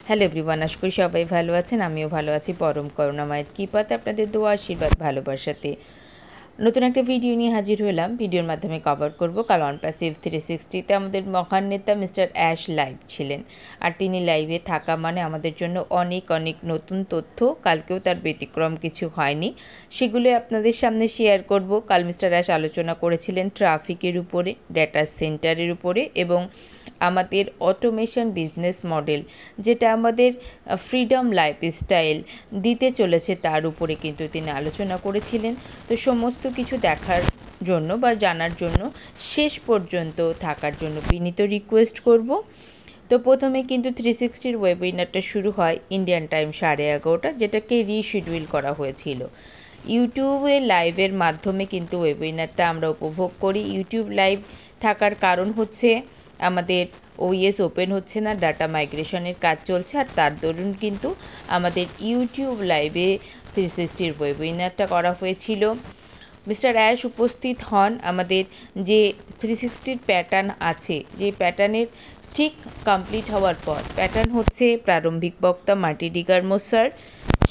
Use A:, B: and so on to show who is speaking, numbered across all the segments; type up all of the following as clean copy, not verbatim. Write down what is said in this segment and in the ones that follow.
A: Hello everyone, আশা করি সবাই ভালো আছেন। আমিও ভালো আছি পরম করুণাময়ের কৃপাতে, আপনাদের দোয়া আশীর্বাদ ভালোবাসাতে নতুন একটা ভিডিও নিয়ে হাজির হলাম। ভিডিওর মাধ্যমে কভার করব কাল অনপ্যাসিভ 360তে আমাদের মহান নেতা মিস্টার অ্যাশ লাইভ ছিলেন। আর তিনি লাইভে থাকা মানে আমাদের জন্য অনেক অনেক নতুন তথ্য। কালকেও তার ব্যতিক্রম কিছু হয়নি, সেগুলো আপনাদের সামনে শেয়ার করব। কাল মিস্টার অ্যাশ আলোচনা করেছিলেন ট্রাফিকের উপরে, ডেটা সেন্টারের উপরে এবং আমাদের অটোমেশন বিজনেস মডেল, যেটা আমাদের ফ্রিডম লাইফস্টাইল দিতে চলেছে, তার উপরে কিন্তু তিনি আলোচনা করেছিলেন। তো সমস্ত কিছু দেখার জন্য বা জানার জন্য শেষ পর্যন্ত থাকার জন্য বিনীত রিকোয়েস্ট করব। তো প্রথমে কিন্তু 360 ওয়েবিনারটা শুরু হয় ইন্ডিয়ান টাইম 11:30, যেটাকে রিশিডিউল করা হয়েছিল। ইউটিউবে লাইভের মাধ্যমে কিন্তু ওয়েবিনারটা আমরা উপভোগ করি। ইউটিউব লাইভ থাকার কারণ হচ্ছে আমাদের ওএস ওপেন হচ্ছে না, ডাটা মাইগ্রেশনের কাজ চলছে, আর তার দরুন কিন্তু আমাদের ইউটিউব লাইভে 360 ওয়েবিনারটা করা হয়েছিল। মিস্টার অ্যাশ উপস্থিত হন। আমাদের যে 360 প্যাটার্ন আছে, যে প্যাটার্নের ঠিক কমপ্লিট হওয়ার পর, প্যাটার্ন হচ্ছে প্রারম্ভিক বক্তা মার্টি ডিগারমো স্যার,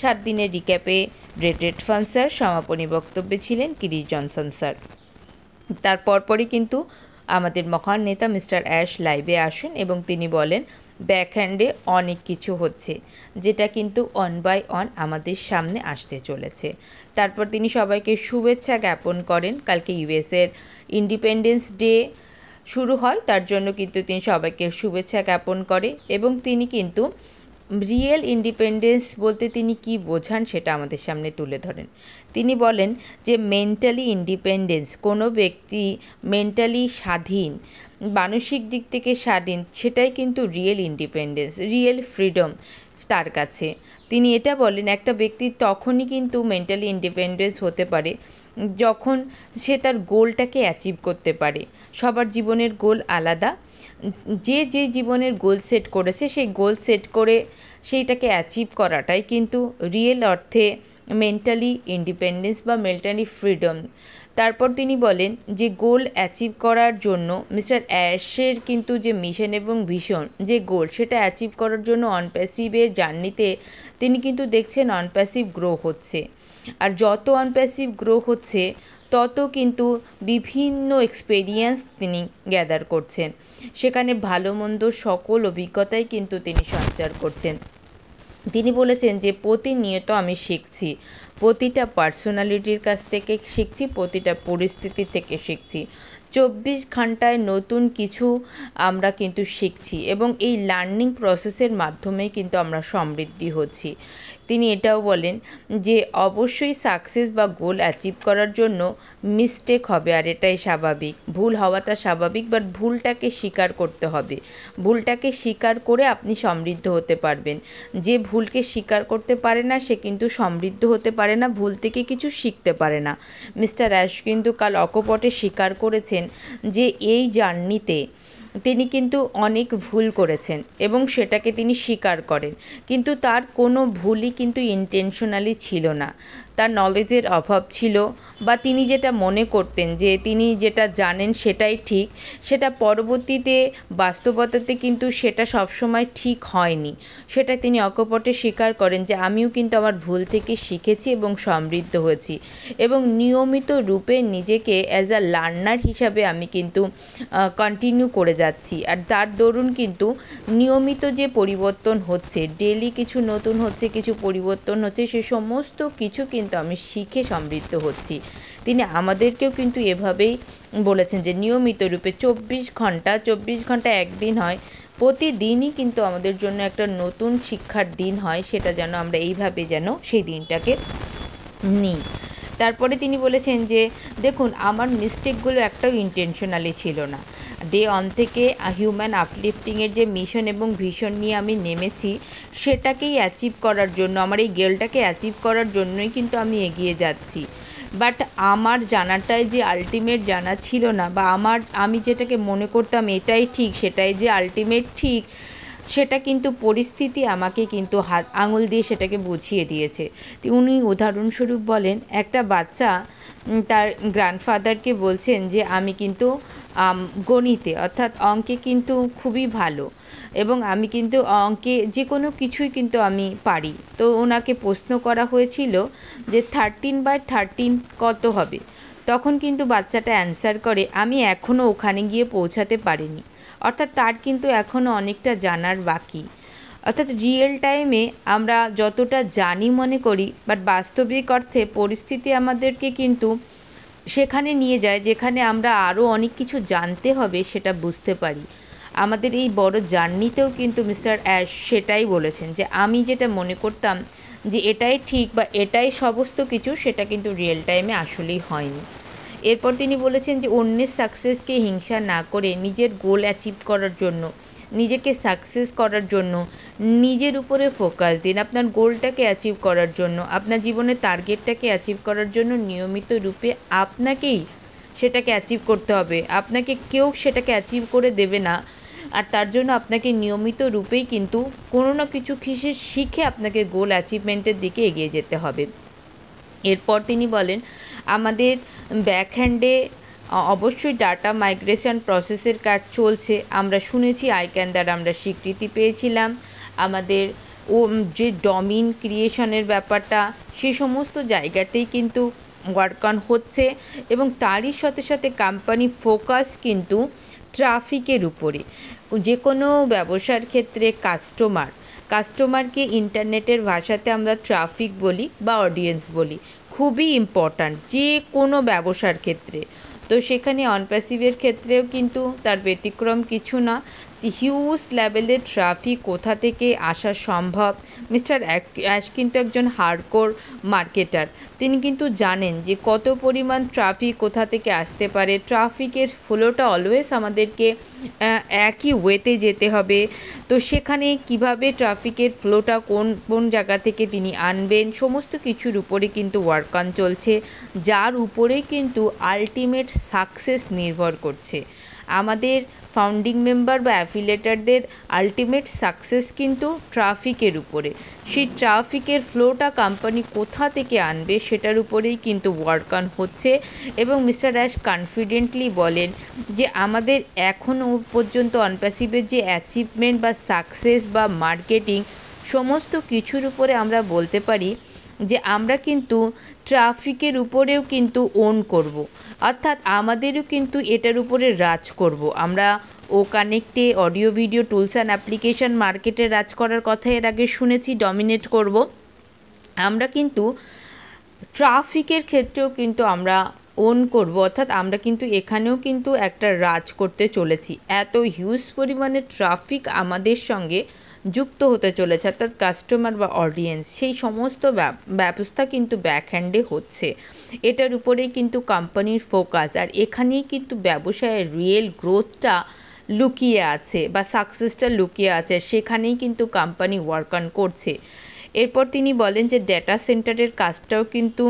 A: 7 দিনের রিক্যাপে ব্রেড ফান স্যার, সমাপনী বক্তব্যে ছিলেন কিরিশ জনসন স্যার। তার পরপরই কিন্তু আমাদের মহান নেতা মিস্টার অ্যাশ লাইভে আসেন এবং তিনি বলেন ব্যাকহ্যান্ডে অনেক কিছু হচ্ছে, যেটা কিন্তু অন বাই অন আমাদের সামনে আসতে চলেছে। তারপর তিনি সবাইকে শুভেচ্ছা জ্ঞাপন করেন। কালকে ইউএসের ইন্ডিপেন্ডেন্স ডে শুরু হয়, তার জন্য কিন্তু তিনি সবাইকে শুভেচ্ছা জ্ঞাপন করে এবং তিনি কিন্তু রিয়েল ইন্ডিপেন্ডেন্স বলতে তিনি কি বোঝান সেটা আমাদের সামনে তুলে ধরেন। তিনি বলেন যে মেন্টালি ইন্ডিপেন্ডেন্স, কোনো ব্যক্তি মেন্টালি স্বাধীন, মানসিক দিক থেকে স্বাধীন, সেটাই কিন্তু রিয়েল ইন্ডিপেন্ডেন্স, রিয়েল ফ্রিডম তার কাছে। তিনি এটা বলেন একটা ব্যক্তি তখনই কিন্তু মেন্টালি ইন্ডিপেন্ডেন্স হতে পারে যখন সে তার গোলটাকে অ্যাচিভ করতে পারে। সবার জীবনের গোল আলাদা, যে যে জীবনের গোল সেট করেছে সেই গোল সেট করে সেইটাকে অ্যাচিভ করাটাই কিন্তু রিয়েল অর্থে মেন্টালি ইন্ডিপেন্ডেন্স বা মেন্টালি ফ্রিডম। তারপর তিনি বলেন যে গোল অ্যাচিভ করার জন্য মিস্টার অ্যাশের কিন্তু যে মিশন এবং ভিশন, যে গোল, সেটা অ্যাচিভ করার জন্য অনপ্যাসিভের জার্নিতে তিনি কিন্তু দেখছেন অনপ্যাসিভ গ্রো হচ্ছে। আর যত অনপ্যাসিভ গ্রো হচ্ছে তত কিন্তু বিভিন্ন এক্সপেরিয়েন্স তিনি গ্যাদার করছেন, সেখানে ভালো মন্দ সকল অভিজ্ঞতাই কিন্তু তিনি সঞ্চার করছেন। তিনি বলেছেন যে প্রতিনিয়ত আমি শিখছি, প্রতিটা পার্সোনালিটির কাছ থেকে শিখছি, প্রতিটা পরিস্থিতি থেকে শিখছি। 24 ঘন্টায় নতুন কিছু আমরা কিন্তু শিখছি এবং এই লার্নিং প্রসেসের মাধ্যমেই কিন্তু আমরা সমৃদ্ধি হচ্ছি। তিনি এটাও বলেন যে অবশ্যই সাকসেস বা গোল অ্যাচিভ করার জন্য মিস্টেক হবে, আর এটাই স্বাভাবিক, ভুল হওয়াটা স্বাভাবিক, বাট ভুলটাকে স্বীকার করতে হবে। ভুলটাকে স্বীকার করে আপনি সমৃদ্ধ হতে পারবেন। যে ভুলকে স্বীকার করতে পারে না সে কিন্তু সমৃদ্ধ হতে পারে না, ভুল থেকে কিছু শিখতে পারে না। মিস্টার অ্যাশ কিন্তু কাল অকপটে স্বীকার করেছেন যে এই জার্নিতে তিনি কিন্তু অনেক ভুল করেছেন এবং সেটাকে তিনি স্বীকার করেন, কিন্তু তার কোনো ভুলই কিন্তু ইন্টেনশনালি ছিল না। তার নলেজের অভাব ছিল, বা তিনি যেটা মনে করতেন যে তিনি যেটা জানেন সেটাই ঠিক, সেটা পরবর্তীতে বাস্তবতাতে কিন্তু সেটা সবসময় ঠিক হয়নি। সেটা তিনি অকপটে স্বীকার করেন যে আমিও কিন্তু আমার ভুল থেকে শিখেছি এবং সমৃদ্ধ হয়েছি এবং নিয়মিত রূপে নিজেকে অ্যাজ আ লার্নার হিসাবে আমি কিন্তু কন্টিনিউ করে যাচ্ছি। আর তার দরুন কিন্তু নিয়মিত যে পরিবর্তন হচ্ছে, ডেলি কিছু নতুন হচ্ছে, কিছু পরিবর্তন হচ্ছে, সে সমস্ত কিছু কিন্তু আমি শিখে সমৃদ্ধ হচ্ছি। তিনি আমাদেরকেও কিন্তু এভাবেই বলেছেন যে নিয়মিত রূপে 24 ঘন্টা একদিন হয়, প্রতিদিনই কিন্তু আমাদের জন্য একটা নতুন শিক্ষার দিন হয়, সেটা যেন আমরা এইভাবে যেন সেই দিনটাকে নিই। তারপরে তিনি বলেছেন যে দেখুন আমার মিস্টেকগুলো একটাও ইন্টেনশনালি ছিল না। ডে অন থেকে হিউম্যান আপলিফটিংয়ের যে মিশন এবং ভিশন নিয়ে আমি নেমেছি, সেটাকেই অ্যাচিভ করার জন্য, আমার এই গোলটাকে অ্যাচিভ করার জন্যই কিন্তু আমি এগিয়ে যাচ্ছি। বাট আমার জানাটাই যে আলটিমেট জানা ছিল না, বা আমি যেটাকে মনে করতাম এটাই ঠিক, সেটাই যে আলটিমেট ঠিক, সেটা কিন্তু পরিস্থিতি আমাকে কিন্তু হাত আঙুল দিয়ে সেটাকে বুঝিয়ে দিয়েছে। উনি উদাহরণস্বরূপ বলেন একটা বাচ্চা তার গ্র্যান্ডফাদারকে বলছেন যে আমি কিন্তু গণিতে অর্থাৎ অঙ্কে কিন্তু খুবই ভালো, এবং আমি কিন্তু অঙ্কে যে কোনো কিছুই কিন্তু আমি পারি। তো ওনাকে প্রশ্ন করা হয়েছিল যে 13/13 কত হবে, তখন কিন্তু বাচ্চাটা অ্যান্সার করে আমি এখনও ওখানে গিয়ে পৌঁছাতে পারিনি। অর্থাৎ তার কিন্তু এখনও অনেকটা জানার বাকি। অর্থাৎ রিয়েল টাইমে আমরা যতটা জানি মনে করি, বাট বাস্তবিক অর্থে পরিস্থিতি আমাদেরকে কিন্তু সেখানে নিয়ে যায় যেখানে আমরা আরও অনেক কিছু জানতে হবে সেটা বুঝতে পারি। আমাদের এই বড় জার্নিতেও কিন্তু মিস্টার অ্যাশ সেটাই বলেছেন যে আমি যেটা মনে করতাম যে এটাই ঠিক বা এটাই সমস্ত কিছু, সেটা কিন্তু রিয়েল টাইমে আসলেই হয়নি। এরপর তিনি বলেছেন যে অন্যের সাকসেসকে হিংসা না করে নিজের গোল অ্যাচিভ করার জন্য, নিজেকে সাকসেস করার জন্য নিজের উপরে ফোকাস দিন। আপনার গোলটাকে অ্যাচিভ করার জন্য, আপনার জীবনের টার্গেটটাকে অ্যাচিভ করার জন্য নিয়মিত রূপে আপনাকেই সেটাকে অ্যাচিভ করতে হবে। আপনাকে কেউ সেটাকে অ্যাচিভ করে দেবে না। আর তার জন্য আপনাকে নিয়মিত রূপেই কিন্তু কোনো না কিছু শিখে আপনাকে গোল অ্যাচিভমেন্টের দিকে এগিয়ে যেতে হবে। এরপর তিনি বলেন আমাদের ব্যাকহ্যান্ডে অবশ্যই ডাটা মাইগ্রেশন প্রসেসের কাজ চলছে। আমরা শুনেছি আইক্যান দ্বারা আমরা স্বীকৃতি পেয়েছিলাম। আমাদের যে ডোমেইন ক্রিয়েশনের ব্যাপারটা, সেই সমস্ত জায়গাতেই কিন্তু ওয়ার্ক অন হচ্ছে এবং তারই সাথে সাথে কোম্পানি ফোকাস কিন্তু ট্রাফিকের উপরে। যে কোনো ব্যবসার ক্ষেত্রে কাস্টমারকে ইন্টারনেটের ভাষাতে আমরা ট্রাফিক বলি বা অডিয়েন্স বলি, খুবই ইম্পর্ট্যান্ট যে কোনো ব্যবসার ক্ষেত্রে। তো সেখানে অনপ্যাসিভের ক্ষেত্রেও কিন্তু তার ব্যতিক্রম কিছু না। হিউজ লেভেলের ট্রাফিক কোথা থেকে আসা সম্ভব? মিস্টার অ্যাশ কিন্তু একজন হার্ডকোর মার্কেটার। তিনি কিন্তু জানেন যে কত পরিমাণ ট্রাফিক কোথা থেকে আসতে পারে। ট্রাফিকের ফ্লোটা অলওয়েজ আমাদেরকে একই ওয়েতে যেতে হবে। তো সেখানে কিভাবে ট্রাফিকের ফ্লোটা কোন জায়গা থেকে তিনি আনবেন, সমস্ত কিছুর উপরে কিন্তু ওয়ার্ক অন চলছে, যার উপরেই কিন্তু আলটিমেট সাকসেস নির্ভর করছে। আমাদের ফাউন্ডিং মেম্বার বা অ্যাফিলিয়েটারদের আলটিমেট সাকসেস কিন্তু ট্রাফিকের উপরে। সেই ট্রাফিকের ফ্লোটা কোম্পানি কোথা থেকে আনবে সেটার উপরেই কিন্তু ওয়ার্ক অন হচ্ছে। এবং মিস্টার অ্যাশ কনফিডেন্টলি বলেন যে আমাদের এখনও পর্যন্ত অনপ্যাসিভের যে অ্যাচিভমেন্ট বা সাকসেস বা মার্কেটিং সমস্ত কিছুর উপরে আমরা বলতে পারি যে আমরা কিন্তু ট্রাফিকের উপরেও কিন্তু ওন করব। অর্থাৎ আমাদেরও কিন্তু এটার উপরে রাজ করব। আমরা কানেক্টে audio video tools and application মার্কেটে রাজ করার কথা এর আগে শুনেছি, ডমিনেট করব। আমরা কিন্তু ট্রাফিকের ক্ষেত্রেও কিন্তু আমরা ওন করব। অর্থাৎ আমরা কিন্তু এখানেও কিন্তু একটা রাজ করতে চলেছি। এত হিউজ পরিমাণে ট্রাফিক আমাদের সঙ্গে যুক্ত হতে চলেছে, অর্থাৎ কাস্টমার বা অডিয়েন্স, সেই সমস্ত ব্যবস্থা কিন্তু ব্যাকহ্যান্ডে হচ্ছে। এটার উপরেই কিন্তু কোম্পানির ফোকাস। আর এখানেই কিন্তু ব্যবসায়ের রিয়েল গ্রোথটা লুকিয়ে আছে বা সাকসেসটা লুকিয়ে আছে, সেখানেই কিন্তু কোম্পানি ওয়ার্ক অন করছে। এরপর তিনি বলেন যে ডেটা সেন্টারের কাজটাও কিন্তু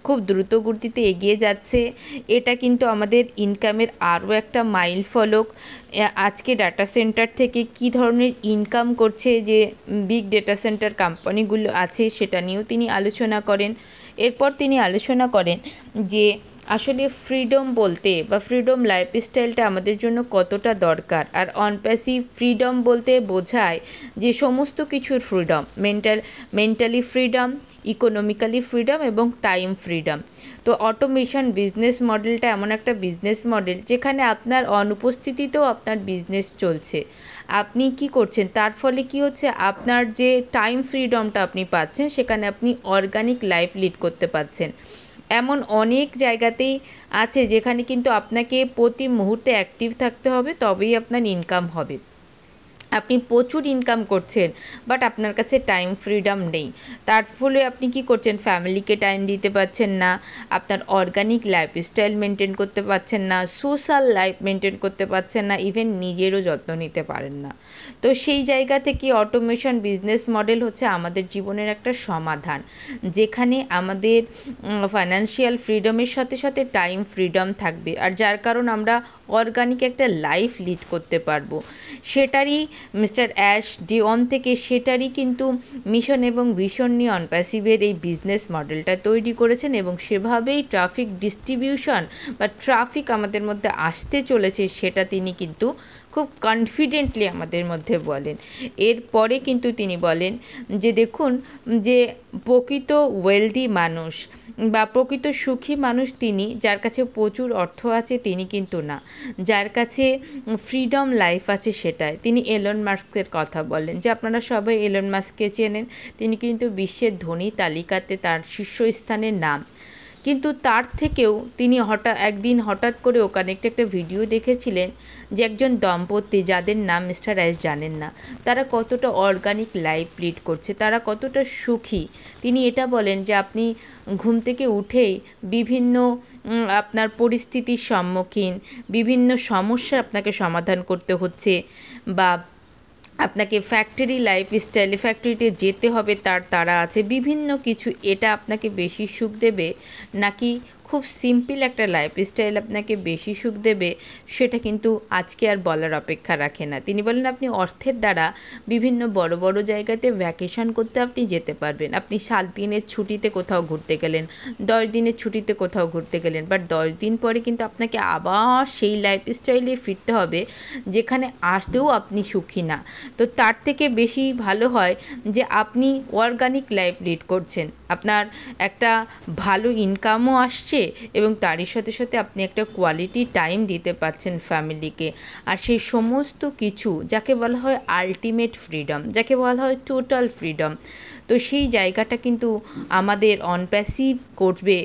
A: খুব দ্রুত গতিতে এগিয়ে যাচ্ছে। এটা কিন্তু আমাদের ইনকামের আরও একটা মাইল ফলক। আজকে ডাটা সেন্টার থেকে কী ধরনের ইনকাম করছে যে বিগ ডেটা সেন্টার কোম্পানিগুলো আছে, সেটা নিয়েও তিনি আলোচনা করেন। এরপর তিনি আলোচনা করেন যে আসলে ফ্রিডম বলতে বা ফ্রিডম লাইফস্টাইলটা আমাদের জন্য কতটা দরকার। আর অনপ্যাসিভ ফ্রিডম বলতে বোঝায় যে সমস্ত কিছুর freedom, mentally freedom, economically freedom এবং টাইম ফ্রিডম। তো অটোমেশন বিজনেস মডেলটা এমন একটা বিজনেস মডেল যেখানে আপনার অনুপস্থিতিতেও আপনার বিজনেস চলছে। আপনি কি করছেন, তার ফলে কি হচ্ছে, আপনার যে টাইম ফ্রিডমটা আপনি পাচ্ছেন, সেখানে আপনি অর্গানিক লাইফ লিড করতে পারছেন। এমন অনেক জায়গাতেই আছে যেখানে কিন্তু আপনাকে প্রতি মুহূর্তে অ্যাক্টিভ থাকতে হবে, তবেই আপনার ইনকাম হবে। আপনি প্রচুর ইনকাম করছেন বাট আপনার কাছে টাইম ফ্রিডম নেই। তার ফলে আপনি কি করছেন, ফ্যামিলিকে টাইম দিতে পারছেন না, আপনার অর্গানিক লাইফস্টাইল মেনটেন করতে পারছেন না, সোশ্যাল লাইফ মেনটেন করতে পারছেন না, ইভেন নিজেরও যত্ন নিতে পারেন না। তো সেই জায়গা থেকে অটোমেশন বিজনেস মডেল হচ্ছে আমাদের জীবনের একটা সমাধান, যেখানে আমাদের ফাইন্যান্সিয়াল ফ্রিডমের সাথে সাথে টাইম ফ্রিডম থাকবে। আর যার কারণ আমরা অর্গানিক একটা লাইফ লিড করতে পারবো। সেটারই মিস্টার অ্যাশ ডে ওয়ান থেকে সেটারই কিন্তু মিশন এবং ভিশন নিয়ে অনপ্যাসিভের এই বিজনেস মডেলটা তৈরি করেছেন এবং সেভাবেই ট্রাফিক ডিস্ট্রিবিউশন বা ট্রাফিক আমাদের মধ্যে আসতে চলেছে সেটা তিনি কিন্তু খুব কনফিডেন্টলি আমাদের মধ্যে বলেন। এরপরে কিন্তু তিনি বলেন যে দেখুন যে প্রকৃত ওয়েলদি মানুষ বা প্রকৃত সুখী মানুষ তিনি যার কাছে প্রচুর অর্থ আছে তিনি কিন্তু না, যার কাছে ফ্রিডম লাইফ আছে সেটাই। তিনি এলন মাস্কের কথা বলেন যে আপনারা সবাই এলন মাস্ককে চেনেন, তিনি কিন্তু বিশ্বের ধনী তালিকাতে তার শীর্ষস্থানের নাম। কিন্তু তার থেকেও তিনি একদিন হঠাৎ করে ওখানে একটা ভিডিও দেখেছিলেন যে একজন দম্পতি যাদের নাম মিস্টার অ্যাশ জানেন না, তারা কতটা অর্গানিক লাইফ লিড করছে, তারা কতটা সুখী। তিনি এটা বলেন যে আপনি ঘুম থেকে উঠেই বিভিন্ন আপনার পরিস্থিতির সম্মুখীন, বিভিন্ন সমস্যা আপনাকে সমাধান করতে হচ্ছে, বা আপনাকে ফ্যাক্টরি লাইফস্টাইলে ফ্যাক্টরিতে যেতে হবে তার তারা আছে, বিভিন্ন কিছু। এটা আপনাকে বেশি সুখ দেবে নাকি খুব সিম্পল একটা লাইফস্টাইল আপনাকে বেশি সুখ দেবে, সেটা কিন্তু আজকে আর বলার অপেক্ষা রাখে না। তিনি বলেন আপনি অর্থের দ্বারা বিভিন্ন বড় বড় জায়গাতে ভ্যাকেশন করতে আপনি যেতে পারবেন। আপনি 7 দিনের ছুটিতে কোথাও ঘুরতে গেলেন, 10 দিনের ছুটিতে কোথাও ঘুরতে গেলেন, বাট 10 দিন পরে কিন্তু আপনাকে আবার সেই লাইফস্টাইলে ফিরতে হবে যেখানে আসতেও আপনি সুখী না। তো তার থেকে বেশি ভালো হয় যে আপনি অর্গানিক লাইফ লিড করছেন, আপনার একটা ভালো ইনকামও আসছে এবং তারই সাথে সাথে আপনি একটা কোয়ালিটি টাইম দিতে পারছেন ফ্যামিলিকে। আর সেই সমস্ত কিছু যাকে বলা হয় আলটিমেট ফ্রিডম, যাকে বলা হয় টোটাল ফ্রিডম, তো সেই জায়গাটা কিন্তু আমাদের অনপ্যাসিভ করবে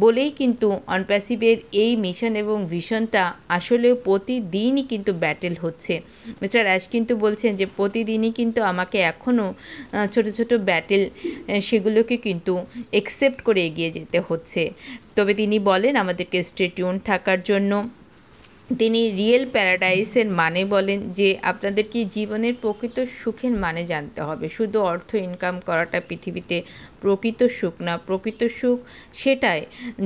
A: বলেই কিন্তু অনপ্যাসিভের এই মিশন এবং ভিশনটা আসলেও প্রতিদিনই কিন্তু ব্যাটেল হচ্ছে। মিস্টার অ্যাশ কিন্তু বলছেন যে প্রতিদিনই কিন্তু আমাকে এখনও ছোট ছোট ব্যাটেল সেগুলোকে কিন্তু একসেপ্ট করে এগিয়ে যেতে হচ্ছে। তবে তিনি বলেন আমাদেরকে স্টে টিউন থাকার জন্য। তিনি রিয়েল প্যারাডাইসের মানে বলেন যে আপনাদেরকে জীবনের প্রকৃত সুখের মানে জানতে হবে। শুধু অর্থ ইনকাম করাটা পৃথিবীতে প্রকৃত সুখ না। প্রকৃত সুখ সেটাই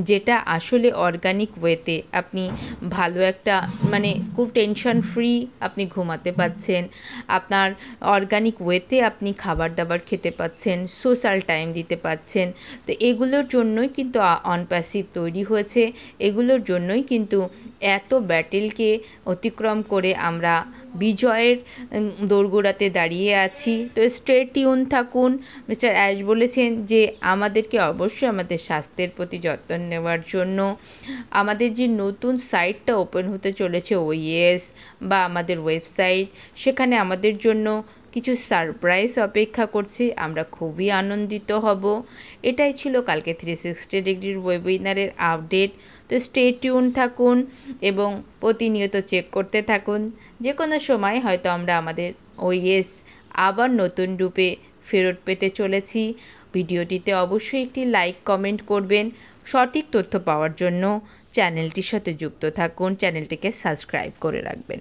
A: যেটা আসলে অর্গানিক ওয়েতে আপনি ভালো একটা মানে খুব টেনশন ফ্রি আপনি ঘুমাতে পাচ্ছেন, আপনার অর্গানিক ওয়েতে আপনি খাবার দাবার খেতে পাচ্ছেন, সোশ্যাল টাইম দিতে পাচ্ছেন। তো এগুলোর জন্যই কিন্তু অনপ্যাসিভ তৈরি হয়েছে, এগুলোর জন্যই কিন্তু এত ব্যাটেলকে অতিক্রম করে আমরা বিজয়ের দোরগোড়াতে দাঁড়িয়ে আছি। তো স্টে টিউন থাকুন। মিস্টার অ্যাশ বলেছেন যে আমাদেরকে অবশ্যই আমাদের স্বাস্থ্যের প্রতি যত্ন নেওয়ার জন্য আমাদের যে নতুন সাইটটা ওপেন হতে চলেছে ওইএস বা আমাদের ওয়েবসাইট, সেখানে আমাদের জন্য কিছু সারপ্রাইজ অপেক্ষা করছে, আমরা খুবই আনন্দিত হব। এটাই ছিল কালকে 360 ডিগ্রির ওয়েবিনারের আপডেট। তো স্টে টিউন থাকুন এবং প্রতিনিয়ত চেক করতে থাকুন। যে কোনো সময় হয়তো আমরা আমাদের ওইএস আবার নতুন রূপে ফেরত পেতে চলেছি। ভিডিওটিতে অবশ্যই একটি লাইক কমেন্ট করবেন। সঠিক তথ্য পাওয়ার জন্য চ্যানেলটির সাথে যুক্ত থাকুন, চ্যানেলটিকে সাবস্ক্রাইব করে রাখবেন।